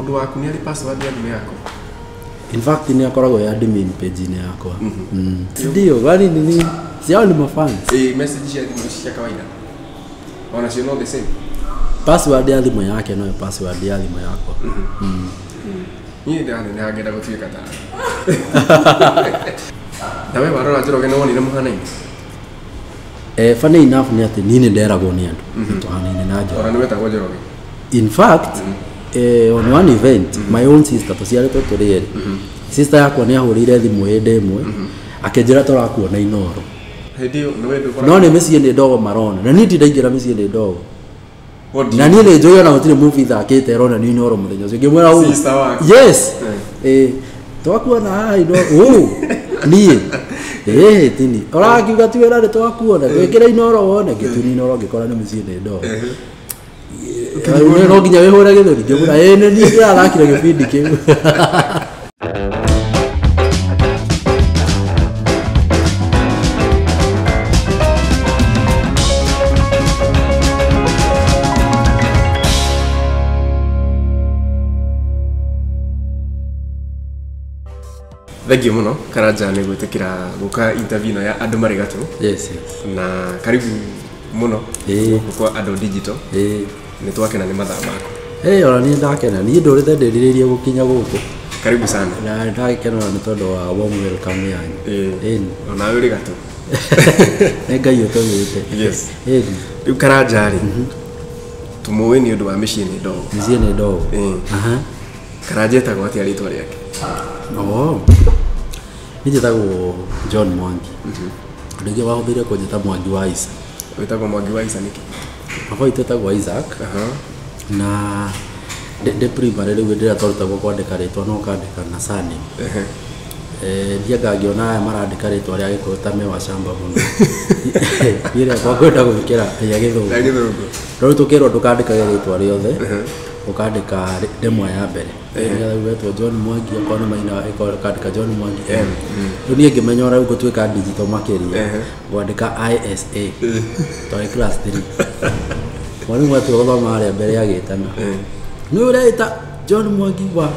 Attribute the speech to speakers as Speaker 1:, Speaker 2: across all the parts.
Speaker 1: mundu waku ni ari password ya thimũ yaku?
Speaker 2: In fact ni akoragwo ya admin page ni yakwa. Ndio bali ni siao ni mafans.
Speaker 1: Message cia thimũ cia kawaida ona cio no the same.
Speaker 2: Password ya thimũ yake no password ya thimũ yakwa.
Speaker 1: Niĩ nĩ angenda gũtuĩka ta na we warora Njoroge nĩ wonire mũhanaine?
Speaker 2: Funny enough ni ati nini nderagwo ni andu tuhanaine na Njoroge.
Speaker 1: Ona nĩ wetagwo Njoroge?
Speaker 2: In fact on one event my own sister tuciaretwo tũrĩ erĩ. Sister yakwa nĩ ahũrĩire thimũ hĩndĩ ĩmwe akĩnjĩra tũrakuona Inoro. No nĩ mĩciĩ nĩ ndogo marona na niĩ ndindaingĩra mĩciĩ nĩ ndogo. Na niĩ nĩ njũĩ ona gũtirĩ movie thakĩte ĩrona nĩ Inoro mũthenya ũcio ngĩmwĩra ũũ. Yes. Twakuona haha Inoro. Niĩ tini ũrakiuga ti wĩra nĩ twakuona twĩkĩre Inoro wone ngĩtuni Inoro ngĩkora nĩ mĩciĩ nĩ ndogo. No nginya wĩhũre gĩthũri ngĩmwĩra nĩ niĩ ndĩrathakire gĩbindi kĩu.
Speaker 1: Thank you muno Karanja nĩ gwĩtĩkĩra gũka interview ĩno ya andũ marĩ gatũ.
Speaker 2: Yes.
Speaker 1: Na karibu muno kwa Ado Digital. Nĩ twakena nĩ mathaa maku.
Speaker 2: Ona niĩ ndakena niĩ ndũrĩte ndĩrirĩrie gũkinya gũkũ.
Speaker 1: Karibu sana.
Speaker 2: Na ndagĩkena nĩ tondũ wa warm welcome yanyu.
Speaker 1: Ona wewe ũrĩ gatũ.
Speaker 2: Nĩ Ngai ũtũgĩte.
Speaker 1: Yes. Rĩu Karanja rĩ tũmũĩ nĩ ũndũ wa mĩciĩ nĩ ndogo.
Speaker 2: Mĩciĩ nĩ ndogo.
Speaker 1: Karanja etagwo atĩa rĩtwa rĩake?
Speaker 2: Niĩ njĩtagwo John Mwangi. Andũ aingĩ mahũthĩrire kũnjĩta Mwangi wa Isa.
Speaker 1: Wĩtagwo Mwangi wa Isa nĩkĩ?
Speaker 2: Baba witũ etagwo Isaac. Na ndĩ primary rĩu rĩrĩa twarutagwo kwandĩka rĩtwa no ũkandĩka na surname. Ndienga ngĩona aya marandĩka rĩtwa rĩa Gĩkũyũ ta me wa camba mũno. Niĩ rĩakwa ngwenda gũthikĩra rĩa Gĩthũngũ. Rĩu tũkĩrwo ndũkandĩkage rĩtwa rĩothe ukandika demo ya mbere. Nĩgetha wetwo John Mwangi akorwo maina ukandika John Mwangi. Rĩu niĩ ngĩmenya ũrĩa gũtuĩka digital makĩria ngwandĩka ISA twarĩ class 3. Mwarimũ wetwo gũthoma harĩa mbere agĩtana nĩ ũreta John Mwangi wa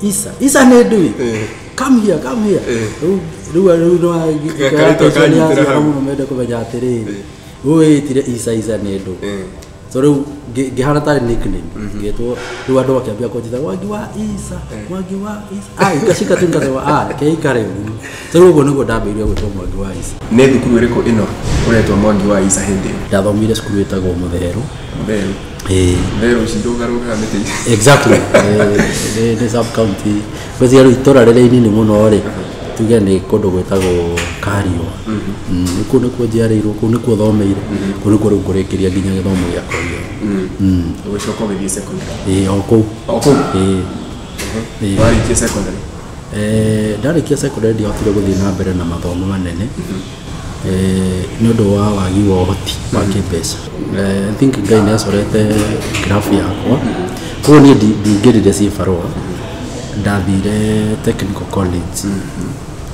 Speaker 2: Isa. Isa nĩ ndui. Come here. Rĩu no agĩkarĩtwo mũno mende kũmenya atĩrĩrĩ wĩtire Isa nĩ ndũ. So rĩu ngĩhana tarĩ nickname ngĩtwo rĩu andũ akĩambia kũnjĩta Mwangi wa Isa. Ngacika tu ngathiĩ keikare ũguo. So rĩu ũguo nĩguo ndambĩrĩirie gwĩtwo Mwangi wa Isa.
Speaker 1: Nĩ thukuru ĩrĩkũ ĩno ũretwo Mwangi wa Isa hĩndĩ ĩyo?
Speaker 2: Ndathomire cukuru ĩtagwo Mũtheru.
Speaker 1: Mũtheru cirũgarũgaga mĩtĩ.
Speaker 2: Exactly. Nĩ sub county. Ngwĩciria rĩu itũra rĩrĩa inini mũno rĩ tuge nĩ kũndũ gwĩtagwo Kariũa. Kũu nĩkuo njiarĩirwo, kũu nĩkuo thomeire, kũu nĩkuo rĩu ngũrĩkĩria nginya gĩthomo gĩakwa gĩothe.
Speaker 1: Ũgĩcoka ũgĩthiĩ secondary?
Speaker 2: O kũu.
Speaker 1: Warĩkia secondary?
Speaker 2: Ndarĩkia secondary ndiahotire gũthiĩ na mbere na mathomo manene nĩ ũndũ wa wagi wa ũhoti wa kĩmbeca. I think Ngai nĩacorete graph yakwa, koguo niĩ ndingĩrire cibarũa. Ndathire technical college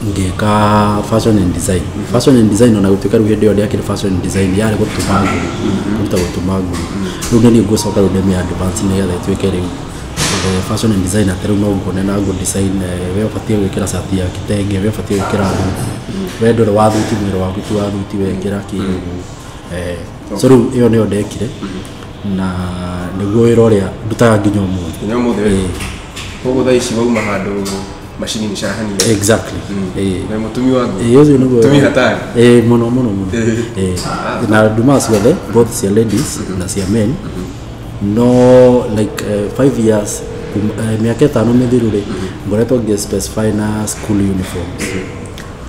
Speaker 2: ngĩka fashion and design. Fashion and design ona gũtuĩka rĩu hĩndĩ ĩyo ndĩakĩrĩ fashion and design yarĩ gũtuma nguo, kũruta gũtuma nguo. Rĩu nĩ niĩ ngũcoka rĩu ndĩme advance nĩgetha ĩtuĩke rĩu fashion and design atĩ rĩu no nguone na nguo design. We ũbatiĩ gwĩkĩra shati ya kitenge, we ũbatiĩ gwĩkĩra we ndũrĩ wa thuti mwĩrĩ waku ti wa thuti wekĩra kĩũguo. So rĩu ĩyo nĩyo ndekire na nĩguo wĩra ũrĩa ndutaga nginya ũmũthĩ.
Speaker 1: Koguo thaa ici wauma handũ macini nĩ carahanire? Exactly. Na mũtumi wa nguo?
Speaker 2: Ũcio nĩguo.
Speaker 1: Mũtumi hatari?
Speaker 2: Mũno. Na nduma ciothe both cia ladies na cia men. No like 5 years mĩaka 5 mĩthiru rĩ ngoretwo ngĩ specify na school uniforms.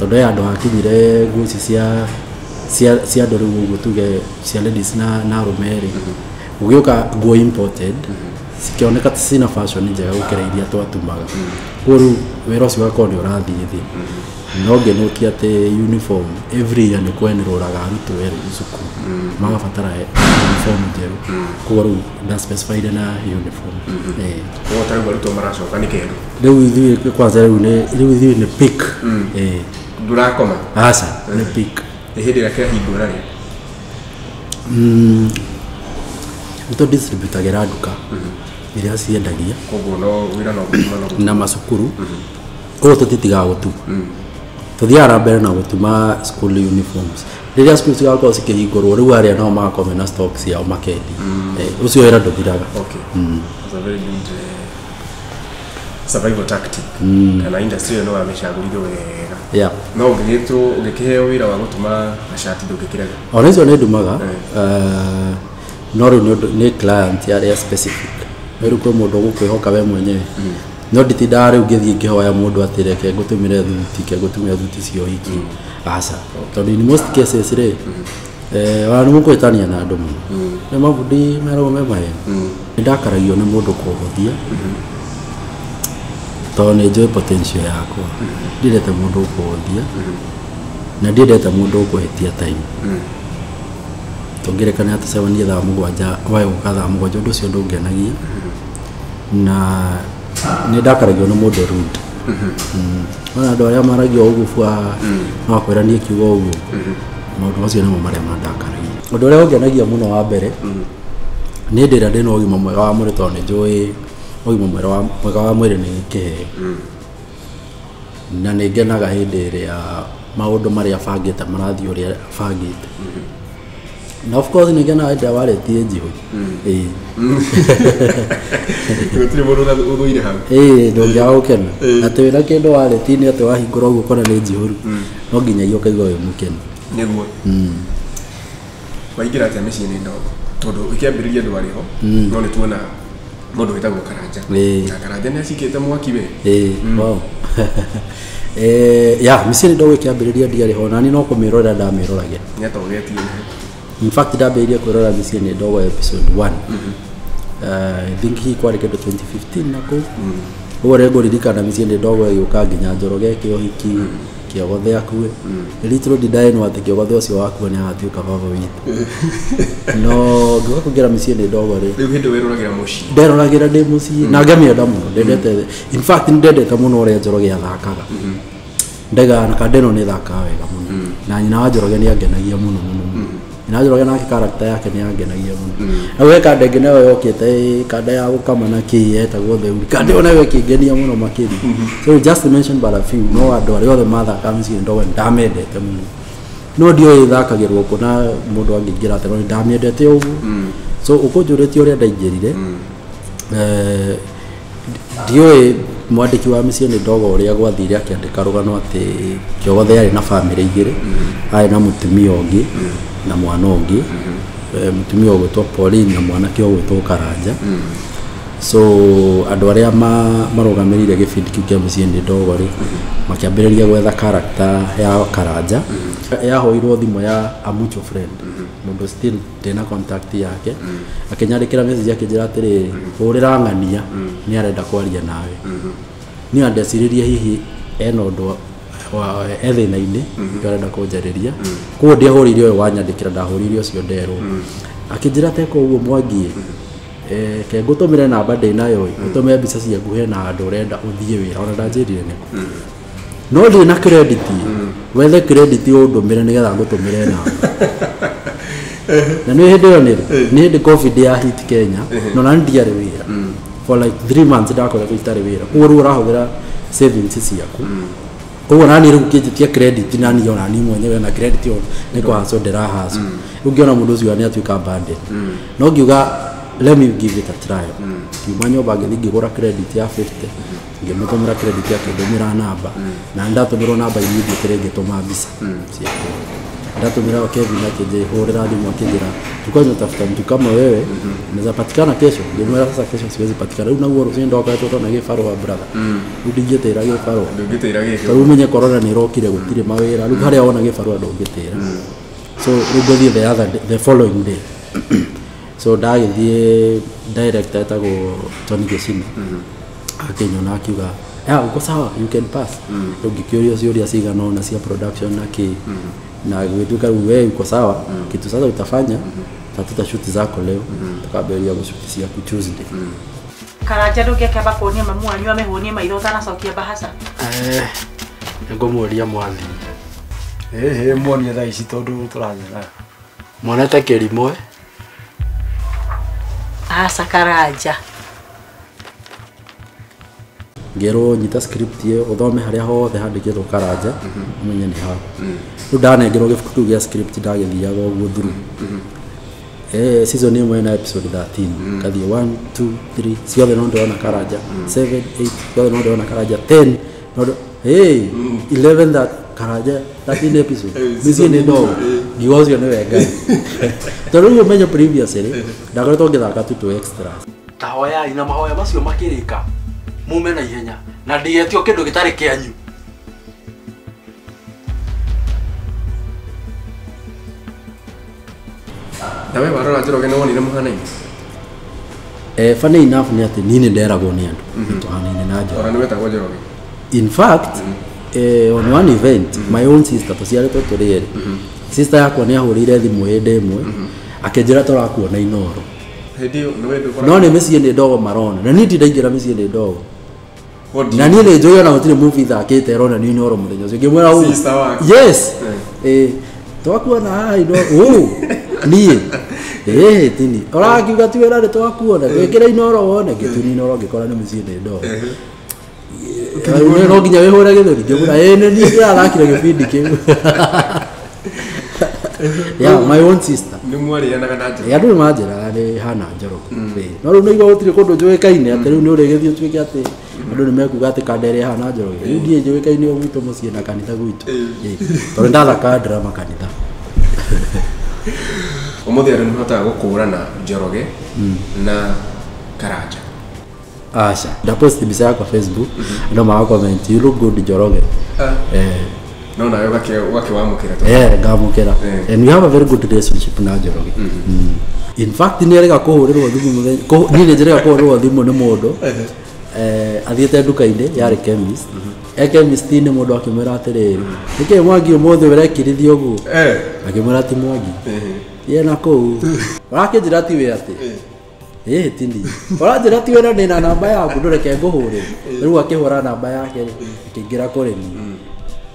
Speaker 2: Tondũ ya andũ hakinyire nguo ici cia andũ rĩu ũguo tuge cia ladies na arũme rĩ gũgĩũka nguo imported cikĩoneka cina fashion njega gũkĩra iria twatumaga. Koguo wĩra ũcio ũgakorwo nĩ ũrathiĩ thĩ. No ngĩnũkia atĩ uniform every year nĩ kwenĩrũraga arutwo erũ cukuru magabatara uniform njerũ. Koguo rĩu nda specified na uniform.
Speaker 1: Koguo tarĩu arutwo maracoka nĩ kĩndũ.
Speaker 2: Rĩu ithuĩ kwanza rĩu ithuĩ nĩ peak.
Speaker 1: Ndũrakoma?
Speaker 2: Aca nĩ peak.
Speaker 1: Nĩ hĩndĩ ĩrĩa kĩahingũra rĩ?
Speaker 2: Nĩ tũ distributagĩra nduka. iria ciendagia
Speaker 1: koguo no wira no
Speaker 2: na macukuru koguo tutitiga gutu tuthiaga mbere na gutuma school uniforms riria school cigakorwo cikihingurwo riu aria nao magakorwo na stock ciao makendi ucio wira nduthiraga.
Speaker 1: Okay. That's a very good survival tactic. Kana industry no ameshagulithio wega.
Speaker 2: Yeah.
Speaker 1: No ungikiheo wira wa gutuma mashati ndungikiraga.
Speaker 2: Ona icio ni ndumaga no riu ni client area specific. Riu kwa mundu gukwihoka we mwenyewe. No nditindaga riu ngithii ngihoya mundu atireke ngutumire thuti cio hiki. Asa. Tondu in most cases ri wana mukwitania na andu muno. Ni mabundi mero memaye. Ndakaragio ni mundu kuhuthia. Tondu ni njui potential yakwa. Ndirete mundu kuhuthia. Na ndirete mundu kuhitia time. Tungirekana atacemanie thaa mugwanja wae guka thaa mugwanja undu ucio ndungenagia na ni ndakaragio ni mundu rude. Ona andu aria maragio uguo bwa no akwiranie kiugo uguo maundu macio nimo maria mandakaragia. Undu uria ungenagia muno wa mbere ni ndira ndina ugima mwega wa mwiri tondu njui ugima mwega wa mwiri ni kiheo na ni ngenaga hindi iria maundu maria bangite marathii uria bangite. Na of course nigena ida waretie njiho
Speaker 1: gutire mundu uthuire hau
Speaker 2: ndungia gukena ati wina kindu waretie ni ati wahingura uguo kona ni njihuru no nginya iyo kaigwa we mukena
Speaker 1: niguo waingira ati micii ni ndogo tondu ikiambiriria ndu ariho no ni tuona mundu witagwo Karanja na Karanja ni acikite mwaki we
Speaker 2: wow ya micii ni ndogo ikiambiriria ndiariho na ni no kumirora ndamiroragia
Speaker 1: ni atogetie.
Speaker 2: In fact ndaberia kwirora micii ni ndogo episode 1 I think hii kwari kindu 2015 nako ugo rego ririkana micii ni ndogo yuka nginya Njoroge kio hiki kiogothe akue little did I know ati kiogothe ucio wakua ni agatuika baba witu no ngiga kugira micii ni ndogo
Speaker 1: riu hindi wiroragira mucii
Speaker 2: nderoragira ndi mucii na ngamienda muno ndendete in fact ndendete muno uria Njoroge athakaga ndega na kadeno ni thakaga wega muno na nyina wa Njoroge ni angenagia muno Njoroge na character yake ni angenagia muno na we kande ngene we okite kande ya gukama na kieta guothe uri kande ona we kingenia muno makiri so just to mention but a few no andu ari othe mathaka micii ndogo ndamendete muno no ndio ithakagirwo kuna mundu angingira ati no ndamendete uguo so ukunjuritie uria ndaingirire ndio mwandiki wa micii ni ndogo uria gwathire akiandika rugano ati Kiogothe ari na family igiri ari na mutumia ungi na mwana ungi mutumia ugwitwo Pauline na mwana kio ugwitwo Karanja so andu aria marugamirire gibindi kiu kia micii ni ndogo ri makiambiriria gwetha character ya Karanja yahoirwo thimo ya a mutual friend mundu still tena contact yake akinyarikira message yake njira atiri urira ngania ni arenda kwaria nawe ni andeciririe hihi ena undu wa ethina-ini ngarenda kunjariria kuo ndiahuririe uyu wanyandikira ndahuririe ucio nderwo akinjira teko uguo Mwangi ke ngutumire namba ndinayo ngutume mbica cia nguhe na andu urenda uthie wira ona ndanjirire niku no ndi na credit wethe credit undumire nigetha ngutumire namba na ni hindi yo ni hindi covid ya hit Kenya no na ndiari wira for like 3 months ndakora itari wira kuo ru urahuthira savings ciaku kuo nani ru kijitia credit nani yona ni mwenyewe na credit yo ni kwa haso ndirahaso ungiona mundu ucio ni atuika banded no ngiuga let me give it a try kimanyo bage ngigura credit ya 50 ngimutumira credit ya kidumira namba na ndatumira namba immediately ngituma mbica ciaku ndatumira Kevin akije horera thimu akijira tukoje tafuta mtu kama wewe unaweza patikana kesho ndio sasa kesho siwezi patikana una uoro ndo akato na gifaro wa brother udingetera gifaro kwa umenye corona ni rokire gutire mawira ruga haria ona gifaro ndongitera so rugothie the following day so ndagithie director etago Tony Gesina akinyona akiuga uko sawa you can pass ngikiuria ciuria cigana ona cia production na ki na wetuka wewe uko sawa kitu sasa utafanya tutashuti zako leo tukaberia gushuti cia ku Tuesday
Speaker 3: Karanja nduge kaba kuonia mamu anyu amehonia maitho tana cokia bahasa
Speaker 2: ngomuria mwathi
Speaker 4: muonia thaa ici tondu turathira
Speaker 2: monete kirimwe
Speaker 3: asa Karanja
Speaker 2: ngero nyita script ye uthome haria hothe handikitwo Karanja umenye ni ha ru ndanengerwo gibuku kiu gia script ndagithiaga uguo through season imwe na episode 13 kathi 1 2 3 ciothe no ndona Karanja 7 8 ciothe no ndona Karanja 10 no 11 that Karanja 13 episode misi ni ndo giwacio ni wega tondu umenye previously ndakoretwo ngithaka tu extra tahoya ina mahoya macio makirika mume na ihenya na ndigetio kindu gitari kianyu
Speaker 1: nawe warora Njoroge ni wonire muhanaine
Speaker 2: funny enough ni ati nini nderagwo ni andu tuhanaine na Njoroge
Speaker 1: ora ni wetagwo Njoroge
Speaker 2: in fact on one event my own sister tuciaretwo turi sister yakwa ni ahurire thimu hinde imwe akenjira turakuona Inoro
Speaker 1: hedio no wendo
Speaker 2: no ni micii ni ndogo marona na ni ndaingira micii ni ndogo na ni le njoyo na gutire movie thakite rona ni Inoro muthenya ucio ngimwira hu yes twakuona hai no ni tini ora kiuga tu era twakuona twekira Inoro wone ngituni Inoro ngikora ni micii ni ndogo no nginya wihura githuri ngimwira ni arakire gibindi kiu yeah, my own sister.
Speaker 1: Ni mwari yana kana Njoroge.
Speaker 2: Ya ndu majira ni hana Njoroge. No ru no igwa gutire kundu njuikaine ati ru ni urigithio twike ati andu ni mekuga ati kandere hana Njoroge. Ru ndie njuikaine o gwitu mucie na kanitha gwitu. Tondu ndathaka drama kanitha.
Speaker 1: Umuthi ari nihota gukurana Njoroge na Karanja.
Speaker 2: Asha, ndapost mbica yakwa Facebook, ndo ma comment you look good Njoroge.
Speaker 1: No na yoga ke wamukira to
Speaker 2: ngamukira and we have a very good relationship na Njoroge in fact ni erega kuhurirwo thimu muthenya ni njerega kuhurirwo thimu ni mundu athiete nduka-ini yari chemist chemist ni mundu akimwira atiriri nike Mwangi umuthi wirekirithio uguo akimwira ati Mwangi ye na kuu wakinjira ati we ati tindi waranjira ati we na ndina namba yaku ndureke nguhurire riu akihura namba yake akingira kurimi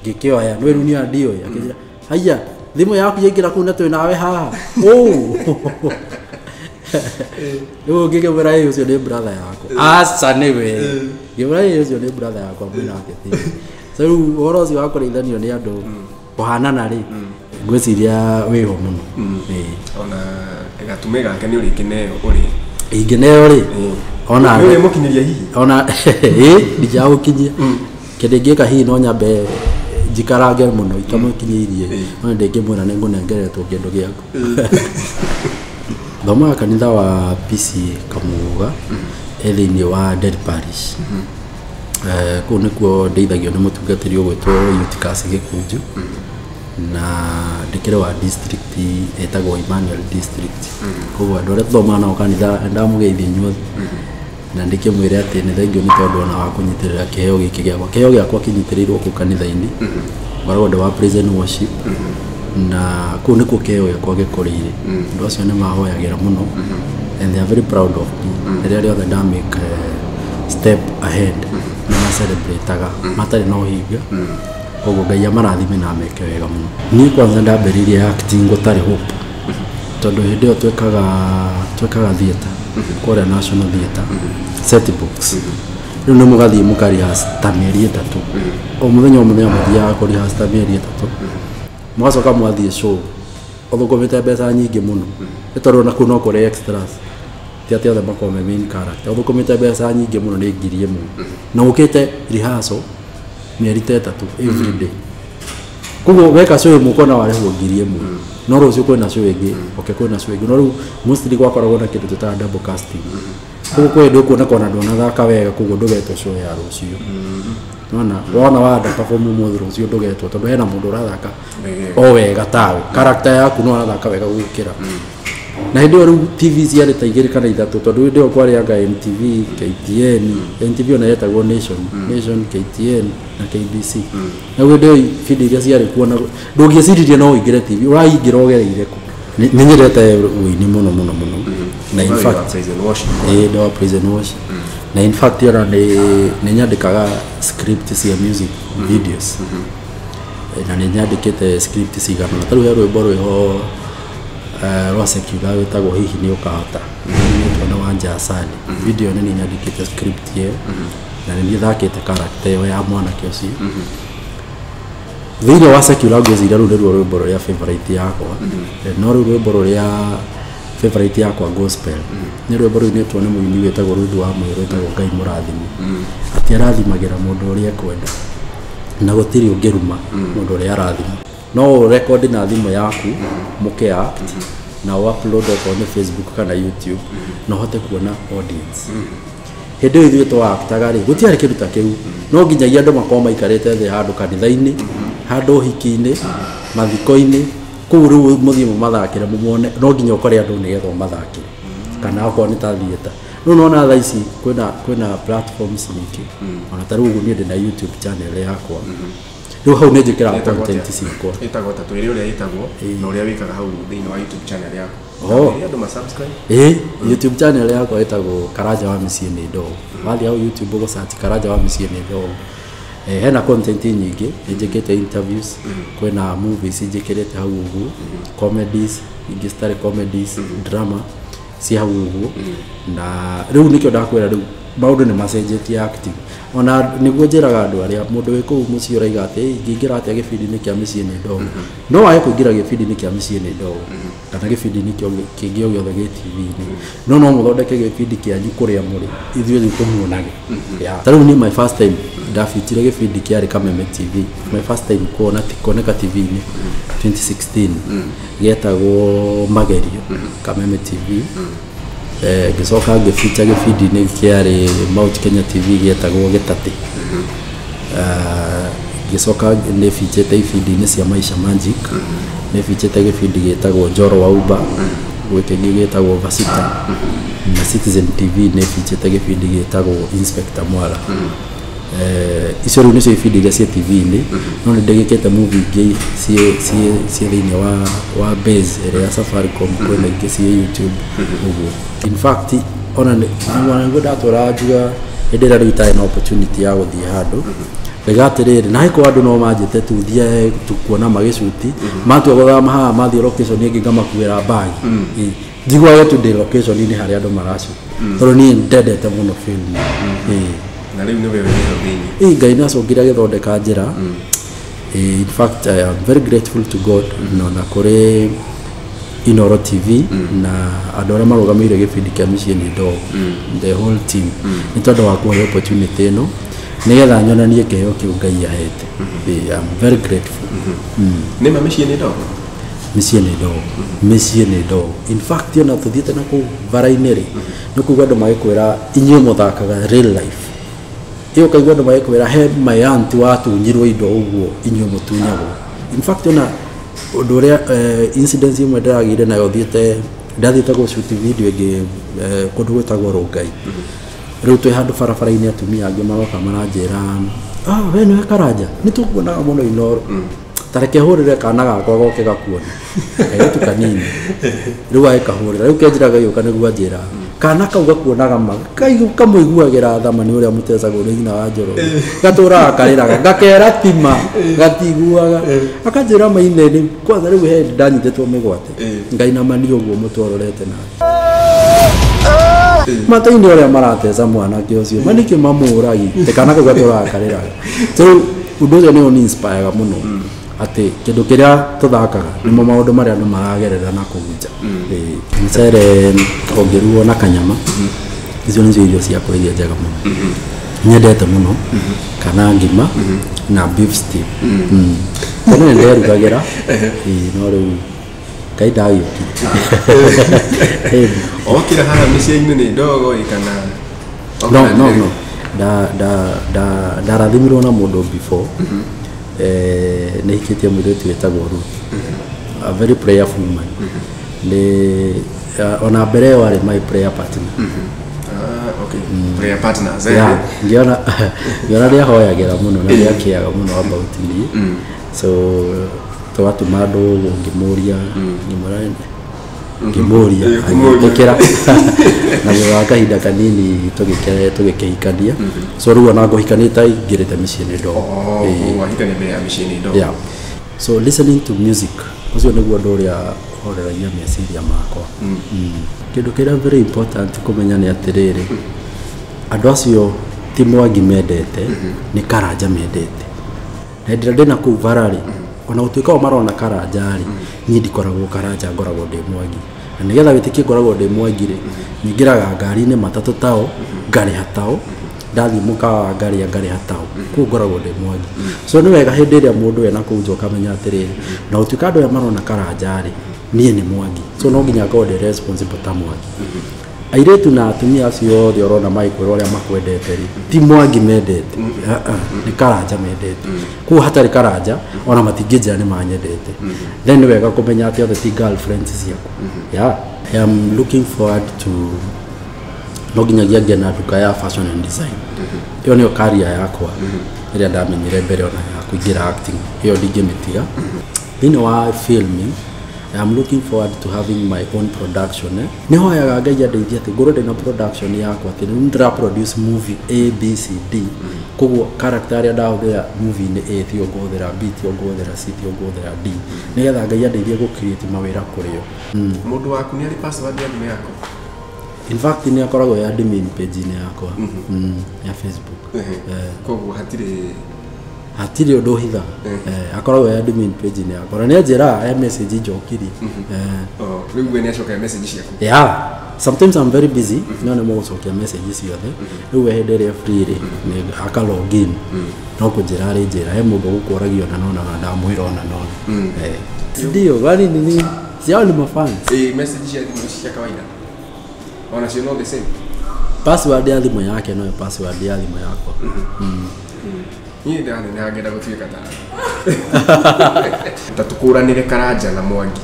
Speaker 2: ngikioya no ru ni andio akijira haya thimu yaku yingira ku na twi nawe haha yo ngikemera hiyo sio ni brother yako asa ni we ngimera hiyo sio ni brother yako mwina akiti so ru cio wa kurithanio ni andu kuhanana ri ngwiciria wiho muno
Speaker 1: ona egatume gake ni uri kineo uri
Speaker 2: ingineo ri ona
Speaker 1: ni mukinyiria hihi
Speaker 2: ona ndija gukinyia kende ngika hihi no nyambe jikarage muno ikamukinyirie ona ndingimwira ni ngunengeretwo kindu giaku thoma kanitha wa PC Kamuga ethini wa Dead Parish ku nikuo ndeithagio ni mutungatiri ugwitwo Eutychus Gikunju na ndikire wa district etagwo Emmanuel district koguo andu aria thoma nao kanitha ndamugeithia inyuothe na ndikimwire ati ni thengio ni tondu ona wa kunyitirira kiheo giki giakwa kiheo giakwa kinyitirirwo ku kanitha-ini ngoragwo wa praise and worship na ku nikuo kiheo giakwa gikurire ndu acio ni mahoyagira muno and they are very proud of me rĩrĩa rĩothe nda make step ahead na celebrate matari no hinga koguo Ngai amarathime na meke wega muno ni kwanza ndambĩrĩirie acting gũtarĩ hope tondu hindi ĩyo twekaga theater kwa National Theater set box rĩu nĩ mũgathiĩ mũkarihas ta mĩeri 3 o mũthenya mũthiaga kũrihas ta mĩeri 3 mũgacoka mwathiĩ show ũthũkũmĩte mbeca nyingĩ mũno nĩ tondũ nakuo no kũrĩ extras ti atĩ othe makorwo me main character ũthũkũmĩte mbeca nyingĩ mũno nĩ ngiri ĩmwe na ũkĩte rehearsal mĩeri 3 every day koguo weka show mũkona warehwo ngiri ĩmwe no rũciũ kwĩna show ĩngĩ kwĩna show ĩngĩ no rĩu mostly gwakoragwo na kĩndũ tũtaga double casting koguo kwĩ ndũkuona kona ndũnathaka wega koguo ndũgetwo show ya rũciũ wona wanda perform mũthĩ rũciũ ndũgetwo tondũ hena mũndũ ũrathaka o wega tawe character yaku no arathaka wega gũkĩra na hindi ĩyo TV ciarĩ ta igĩrĩ kana ithatũ tondũ hindi ĩyo kwarĩ anga MTV, KTN, MTV ona yetagwo Nation, KTN na KBC na hindi ĩyo video iria ciarĩ kuona ndũngĩciririe no ũingĩre TV ũraingĩra ũgereire ku nĩ nyendete wĩini mũno na in fact ndo praise and worship na in fact ona nĩ nyandĩkaga script cia music videos na nĩ nyandĩkĩte script cigana na tarĩu he rwĩmbo rwĩho rwa secular wĩtagwo hihi nĩ ũkahota nĩ twana wa Njasani video nĩ nyandĩkĩte script ĩyo na nĩ thakĩte character ĩyo ya mwanake ũcio thĩinĩ wa secular ngwĩciria rũu nĩruo rwĩmbo rũrĩa favorite yakwa no rĩu rwĩmbo rũrĩa favorite yakwa gospel nĩ rwĩmbo rũinĩtwo nĩ mũini wĩtagwo Rũndũ wa Mwĩrũ wĩtagwo Ngai Mũrathime atĩ arathimagĩra mũndũ ũrĩa ekwenda na gũtirĩ ũngĩruma mũndũ ũrĩa arathima no record na thimũ yaku mũke act na upload on Facebook kana YouTube na hote kuona audience hĩndĩ ĩyo ithuĩ twaaktaga rĩ gũtiarĩ kĩndũ ta kĩu no nginyagia andũ makorwo maikarĩte thĩ handũ kanitha-inĩ handũ ũhiki-inĩ mathiko-inĩ kũu rĩu mũthiĩ mũmathakĩre mũmone no nginya ũkore andũ nĩgetha ũmathakĩre kana okorwo nĩ ta theater no nona thaa ici kwĩna platforms nyingĩ ona ta rĩu ũguo niĩ ndĩ na YouTube channel yakwa rĩu hau nĩ njĩkĩraga content ciakwa
Speaker 1: ĩtagwo ta twĩre ũrĩa ĩtagwo na ũrĩa wĩkaga hau thĩinĩ wa YouTube channel yaku andũ ma subscribe
Speaker 2: YouTube channel yakwa ĩtagwo Karanja wa Mĩciĩ nĩ Ndogo wathiĩ hau YouTube ũgũ search Karanja wa Mĩciĩ nĩ Ndogo hena content nyingĩ njĩkĩte interviews kwĩna movies njĩkĩrĩte hau ũguo comedies ingĩ citarĩ comedies drama ci hau ũguo na rĩu nĩkĩo ndakwĩra rĩu maũndũ nĩ macenjetie acting ona nĩguo njĩraga andũ arĩa mũndũ wĩ kũu mũciĩ ũraiga atĩ ingĩingĩra atĩa gĩbindi-inĩ kĩa Mĩciĩ nĩ Ndogo no wage kũingĩra gĩbindi-inĩ kĩa Mĩciĩ nĩ Ndogo kana gĩbindi-inĩ kĩngĩ o gĩothe gĩ TV-inĩ no mũthondeke gĩbindi kĩanyu kũrĩa mũrĩ ithuĩ rĩu tũmuonage ta rĩu niĩ my first time ndabitire gĩbindi kĩarĩ Kameme TV my first time kuoneka TV-inĩ 2016 gĩetagwo Magerio Kameme TV ngĩcoka ngĩbita gĩbindi-inĩ kĩarĩ Mount Kenya TV gĩetagwo Gĩtatĩ ngĩcoka nĩ bicĩte ibindi-inĩ cia Maisha Magic nĩ bicĩte gĩbindi gĩtagwo Njoro wa Uba gwĩ kĩngĩ gĩtagwo Vasita na Citizen TV nĩ bicĩte gĩbindi gĩtagwo Inspector Mwala icio rĩu nĩcio ibindi iria cia TV-inĩ no nĩ ndĩgĩkĩte movie ingĩ ciĩ thĩinĩ wa base ĩrĩa ya Safaricom kwĩna ingĩ ciĩ YouTube ũguo in fact ona nĩguo ndatwara njuga hĩndĩ ĩrĩa rĩu itarĩ na opportunity ya gũthiĩ handũ rĩgatĩrĩrĩ na hĩkũ andũ no manjĩte tuthiĩ tukuona magĩcuti matua gũthama haha mathiĩ location ĩngĩ ngamakuĩra bagi njiguage tu ndĩ location-inĩ harĩa andũ maracuti tondũ niĩ ndendete mũno film
Speaker 1: na rĩu nĩ wewe thĩinĩ
Speaker 2: Ngai nacũngire agĩthondeka njĩra in fact I am very grateful to God na kũrĩ Inoro TV na andũ arĩa marũgamĩire gĩbindi kĩa Mĩciĩ nĩ Ndogo the whole team nĩ tondũ wa kũhe opportunity ĩno nĩgetha nyonanie kĩheo kĩu Ngai ahete I am very grateful
Speaker 1: nĩ ma Mĩciĩ nĩ Ndogo
Speaker 2: Mĩciĩ nĩ Ndogo Mĩciĩ nĩ Ndogo in fact ona tũthiĩte na kũu bara-inĩ rĩ nĩ kuuga andũ magĩkwĩra inyuĩ mũthakaga real life iyo kaigua andũ magĩkwĩra he my aunt watunyirwo indo ũguo inyuĩ mũtunyagwo in fact ona ũndũ ũrĩa incidents imwe ndĩragĩire nayo ndathiĩte gũshoot video ĩngĩ kũndũ gwĩtagwo Rongai rĩu twĩ handũ barabara-inĩ atumia angĩ magoka maranjĩra we nĩwe Karanja nĩ tũkuonaga mũno Inoro tareke hũrĩre kana gakwa goke gakuona kairĩtu kanini rĩu agĩkahũrĩra rĩu kenjĩraga gĩũka nĩguo anjĩra kana kau gakuonaga ma kamũiguagĩra tha nĩ ũrĩa mũtecagwo nĩ nyina wa Njoro gatũraga karĩraga ngakera tima gatiguaga akanjĩra mainĩ kwanza rĩu he ndanyitĩtwo mĩgwate Ngai na mani ũguo mũtwarorete nawe mata-inĩ ũrĩa marateca mwanake ũcio manikĩ mamũragi te kana kau gatũraga karĩraga rĩu ũndũ ũcio nĩ ũninspire mũno atĩ kĩndũ kĩrĩa tũthakaga nĩmo maũndũ marĩa andũ maragerera na kũhunja mũcere ũngĩruo na kanyama icio nĩcio irio ciakwa iria njega mũno nyendete mũno kana ngima na beef stew tene nĩ nderugagĩra no rĩu Ngai ndagĩũkire
Speaker 1: okĩra haha Mĩciĩ-inĩ nĩ Ndogo
Speaker 2: no ndarathimirwo na mũndũ before nĩ hikĩtie mũirĩtu wĩtagwo Ruth a very prayerful woman ona mbere ĩyo arĩ my prayer partner
Speaker 1: prayer partners
Speaker 2: ngĩona nĩahoyagĩra mũno na nĩakĩaga mũno about niĩ so tũgatũma andũ ngĩmũria agĩtĩkĩra na thutha wa kahinda kanini tũgĩkĩhikania so rĩu ona ngũhikanĩte ingĩrĩte Mĩciĩ nĩ Ndogo
Speaker 1: wahikania mbere ya Mĩciĩ nĩ Ndogo
Speaker 2: so listening to music ũcio nĩguo ũndũ ũrĩa horeragia meciria makwa kĩndũ kĩrĩa very important kũmenya nĩ atĩrĩrĩ andũ acio ti Mwangi mendete ni Karanja mendete na ndĩna kũu bararĩ ona gũtuĩka o marona Karanja rĩ niĩ ndikoragwo Karanja ngoragwo ndĩ Mwangi na nĩgetha wĩtĩkie ngoragwo ndĩ Mwangi rĩ nyingĩraga ngari-inĩ matatũ tao ngarĩha tao ndathii mũkawa ngarĩha tao kũu ngoragwo ndĩ Mwangi so nĩ wega hĩndĩ ĩrĩa mũndũ ena kũu nja ũkamenya atĩrĩrĩ na gũtuĩka andũ aya marona Karanja rĩ niĩ nĩ Mwangi so no nginya ngorwo ndĩ responsible ta Mwangi airĩtu na atumia acio othe ũrona magĩkwĩra ũrĩa makwendete rĩ ti Mwangi mendete nĩ Karanja mendete kũu hatarĩ Karanja ona matingĩnjĩra nĩ manyendete then nĩ wega kũmenya atĩ othe ti girlfriends ciaku I am looking forward to no nginyagia ngĩe na nduka ya fashion and design ĩyo nĩyo career yakwa ĩrĩa ndamenyire mbere ona ya kũingĩra acting ĩyo ndingĩmĩtiga thĩinĩ wa filming I am looking forward to having my own production nĩ hoyaga Ngai andeithie atĩ ngorwo ndĩna production yakwa atĩ nĩ ndĩra produce movie A B C D koguo character ĩrĩa ndahũthĩra movie-inĩ A ti ũngũhũthĩra B ti ũngũhũthĩra C ti ũngũhũthĩra D nĩgetha Ngai andeithie gũ-create mawĩra kũrĩ o
Speaker 1: mũndũ waku nĩ arĩ password ya thimũ yako
Speaker 2: in fact nĩ akoragwo ya admin page-inĩ yakwa ya Facebook
Speaker 1: koguo
Speaker 2: hatirĩ ũndũ hitha akoragwo ya admin page-inĩ yakwa na nĩ anjĩraga message njokirie
Speaker 1: rĩu we nĩ acokia message ciaku
Speaker 2: sometimes I'm very busy no nĩ mũgũcokia message ciothe rĩu we hĩndĩ ĩrĩa free rĩ nĩ aka login no kũnjĩra arĩ njĩra he mũndũ gũkũragia ona nona ndamwĩra ona nona ndio bali nini ciao ni mafans
Speaker 1: message cia thimũ cia kawaida ona cio no the same
Speaker 2: password ya thimũ yake no password ya thimũ yakwa
Speaker 1: niĩ ngenda gũtuĩka ta tũkũranĩre Karanja na Mwangi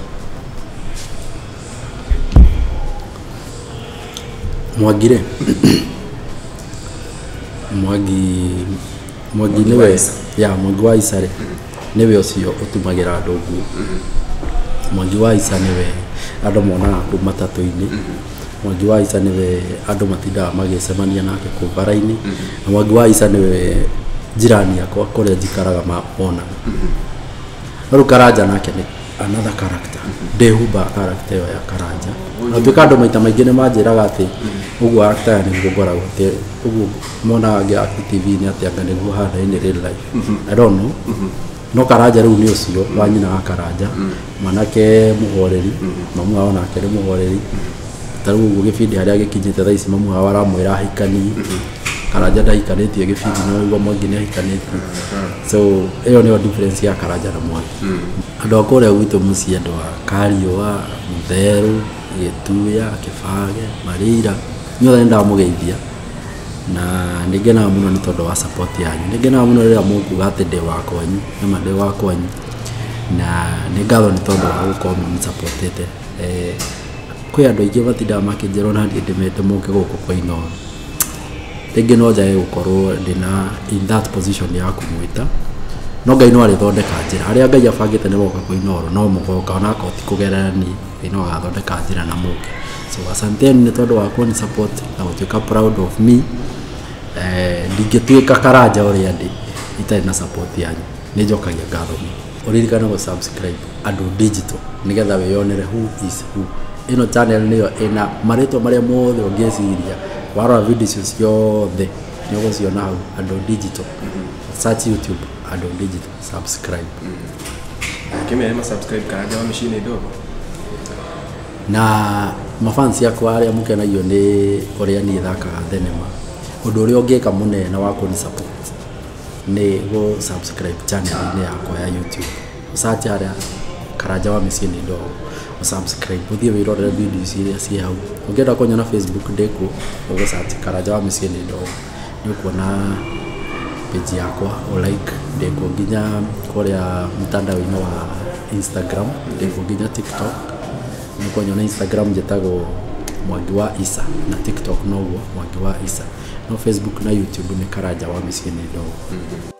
Speaker 2: Mwangi nĩwe Mwangi wa Isa rĩ nĩwe ũcio ũtumagĩra andũ nguo Mwangi wa Isa nĩwe andũ monaga kũu matatũ-inĩ Mwangi wa Isa nĩwe andũ matindaga magĩcemania nake kũu bara-inĩ na Mwangi wa Isa nĩwe jirani yakwa kũrĩa njikaraga mona rĩu Karanja nake nĩ another character ndehumba character ĩyo ya Karanja na tuĩka andũ maita maingĩ nĩ manjĩraga atĩ ũguo actor nĩguo ngoragwo atĩ ũguo monaga ngĩact TV-inĩ atĩ anga nĩguo hana in real life I don't know no Karanja rĩu nĩ ũcio wa nyina wa Karanja mwanake mũhoreri mamu wao nake nĩ mũhoreri tarĩu ũguo gĩbindi harĩa gĩkinyĩte thaa ici mamu wao aramwĩra ahikanie Karanja ndahikanĩtie gĩbindi no ũguo Mwangi nĩ ahikanĩtie so ĩyo nĩyo difference ya Karanja na Mwangi andũ a kũrĩa gwitũ mũciĩ andũ a Kariũa Mũtheru Gĩtuya Kĩbage Marĩira inyuothe nĩ ndamũgeithia na nĩ ngenaga mũno nĩ tondũ wa support yanyu nĩ ngenaga mũno rĩrĩa mũkuga atĩ ndĩ wakwanyu nĩma ndĩ wakwanyu na nĩ ngatho nĩ tondũ wa gũkorwo mũnisuppotete kwĩ andũ aingĩ matindaga makĩnjĩra ona niĩ ndĩmete mũke gũkũ kwa Inooro rĩngĩ no njage gũkorwo ndĩna in that position ya kũmwĩta no Ngai no arĩthondeka njĩra harĩa Ngai abangĩte nĩ moka kwa Inooro no mũgoka ona akorwo ti kũgerera niĩ Ngai no agathondeka njĩra na mũke so asanteni nĩ tondũ wa kũni support na gũtuĩka proud of me ndingĩtuĩka Karanja ũrĩa ndĩ itarĩ na support yanyu nĩ njokagia ngatho ũririkane gũ subscribe Andũ Digital nĩgetha wĩyonere who is who ĩno channel nĩyo ĩna marĩtwa marĩa mothe ũngĩciria warora video ciothe nĩ ũgũciona hau Andũ Digital search YouTube Andũ Digital subscribe
Speaker 1: kĩmere subscribe Karanja wa mĩciĩ-inĩ ndogo
Speaker 2: na mafans yakwa arĩa mũkenagio nĩ ũrĩa niĩ thakaga thenema ũndũ ũrĩa ũngĩka mũnene wa kũni support nĩ gũ subscribe channel-inĩ yakwa ya YouTube search harĩa Karanja wa mĩciĩ-inĩ ndogo subscribe ũthiĩ wĩrorere video iria ciĩ hau ũngĩenda kũnyona Facebook ndĩkuo ũgũ search Karanja wa mĩciĩ-inĩ ndogo nĩ ũkuona page yakwa like ndĩkuo nginya kũrĩa mtandao-inĩ wa Instagram ndĩkuo nginya TikTok nĩ ũkunyona Instagram njĩtagwo Mwangi wa Isa na TikTok noguo Mwangi wa Isa no Facebook na YouTube nĩ Karanja wa mĩciĩ-inĩ ndogo